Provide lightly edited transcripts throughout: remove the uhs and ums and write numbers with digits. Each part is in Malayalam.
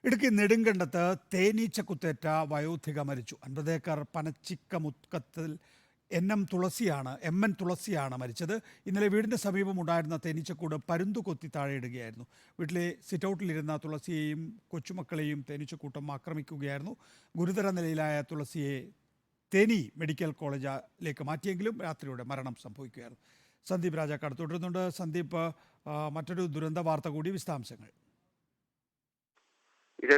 ഇടുക്കി നെടുങ്കണ്ടത്ത് തേനീച്ച കുത്തേറ്റ വയോധിക മരിച്ചു. 50 ഏക്കർ പനച്ചിക്കമുക്കത്തിൽ എം എൻ തുളസിയാണ് മരിച്ചത്. ഇന്നലെ വീടിൻ്റെ സമീപം ഉണ്ടായിരുന്ന തേനീച്ചക്കൂട് പരുന്തു കൊത്തി താഴെയിടുകയായിരുന്നു. വീട്ടിലെ സിറ്റൗട്ടിലിരുന്ന തുളസിയെയും കൊച്ചുമക്കളെയും തേനീച്ചക്കൂട്ടം ആക്രമിക്കുകയായിരുന്നു. ഗുരുതര നിലയിലായ തുളസിയെ തേനി മെഡിക്കൽ കോളേജിലേക്ക് മാറ്റിയെങ്കിലും രാത്രിയോടെ മരണം സംഭവിക്കുകയായിരുന്നു. സന്ദീപ് രാജാക്കാട് തുടരുന്നുണ്ട്. സന്ദീപ്, മറ്റൊരു ദുരന്ത വാർത്ത കൂടി, വിശദാംശങ്ങൾ.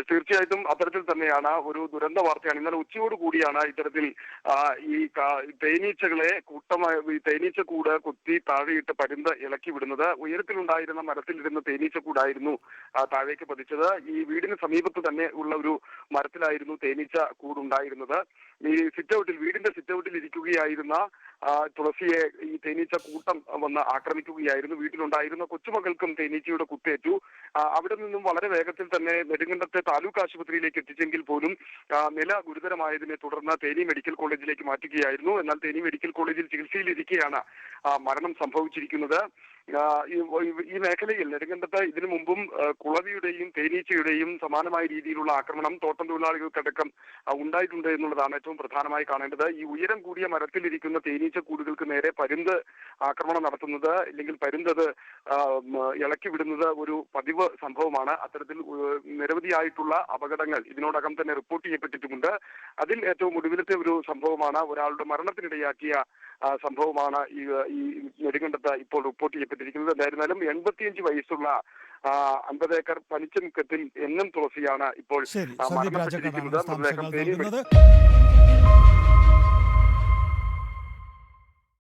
തീർച്ചയായിട്ടും അത്തരത്തിൽ തന്നെയാണ്, ഒരു ദുരന്ത വാർത്തയാണ്. ഇന്നലെ ഉച്ചയോട് കൂടിയാണ് ഇത്തരത്തിൽ ഈ തേനീച്ചകളെ കൂട്ടമായി തേനീച്ചക്കൂട് കുത്തി താഴെയിട്ട് പരുന്ത് ഇളക്കി വിടുന്നത്. ഉയരത്തിലുണ്ടായിരുന്ന മരത്തിലിരുന്ന തേനീച്ചക്കൂടായിരുന്നു താഴേക്ക് പതിച്ചത്. ഈ വീടിന് സമീപത്ത് തന്നെ ഉള്ള ഒരു മരത്തിലായിരുന്നു തേനീച്ച കൂടുണ്ടായിരുന്നത്. ഈ വീടിന്റെ സിറ്റൗട്ടിൽ ഇരിക്കുകയായിരുന്ന തുളസിയെ ഈ തേനീച്ച കൂട്ടം വന്ന് ആക്രമിക്കുകയായിരുന്നു. വീട്ടിലുണ്ടായിരുന്ന കൊച്ചുമകൾക്കും തേനീച്ചയുടെ കുത്തേറ്റു. അവിടെ നിന്നും വളരെ വേഗത്തിൽ തന്നെ നെടുങ്കണ്ടത്തെ താലൂക്ക് ആശുപത്രിയിലേക്ക് എത്തിച്ചെങ്കിൽ പോലും നില ഗുരുതരമായതിനെ തുടർന്ന് തേനി മെഡിക്കൽ കോളേജിലേക്ക് മാറ്റുകയായിരുന്നു. എന്നാൽ തേനി മെഡിക്കൽ കോളേജിൽ ചികിത്സയിലിരിക്കെയാണ് മരണം സംഭവിച്ചിരിക്കുന്നത്. ഈ മേഖലയിൽ നെടുങ്കണ്ടത്ത് ഇതിനു മുമ്പും കുളവിയുടെയും തേനീച്ചയുടെയും സമാനമായ രീതിയിലുള്ള ആക്രമണം തോട്ടം തൊഴിലാളികൾക്കടക്കം ഉണ്ടായിട്ടുണ്ട് എന്നുള്ളതാണ് ഏറ്റവും പ്രധാനമായി കാണേണ്ടത്. ഈ ഉയരം കൂടിയ മരത്തിലിരിക്കുന്ന തേനീച്ച കൂടുകൾക്ക് നേരെ പരുന്ത് ആക്രമണം നടത്തുന്നത്, അല്ലെങ്കിൽ പരുന്തത് ഇളക്കി വിടുന്നത് ഒരു പതിവ് സംഭവമാണ്. അത്തരത്തിൽ നിരവധിയായിട്ടുള്ള അപകടങ്ങൾ ഇതിനോടകം തന്നെ റിപ്പോർട്ട് ചെയ്യപ്പെട്ടിട്ടുമുണ്ട്. അതിൽ ഏറ്റവും ഒടുവിലത്തെ ഒരു സംഭവമാണ്, ഒരാളുടെ മരണത്തിനിടയാക്കിയ സംഭവമാണ് ഈ നെടുങ്കണ്ടത്ത് ഇപ്പോൾ റിപ്പോർട്ട് ചെയ്യപ്പെട്ടിരിക്കുന്നത്. എന്തായിരുന്നാലും 85 വയസ്സുള്ള 50 ഏക്കർ പനിച്ചമുക്കത്തിൽ എൻ എം തുളസിയാണ് ഇപ്പോൾ മരണപ്പെട്ടിരിക്കുന്നത്.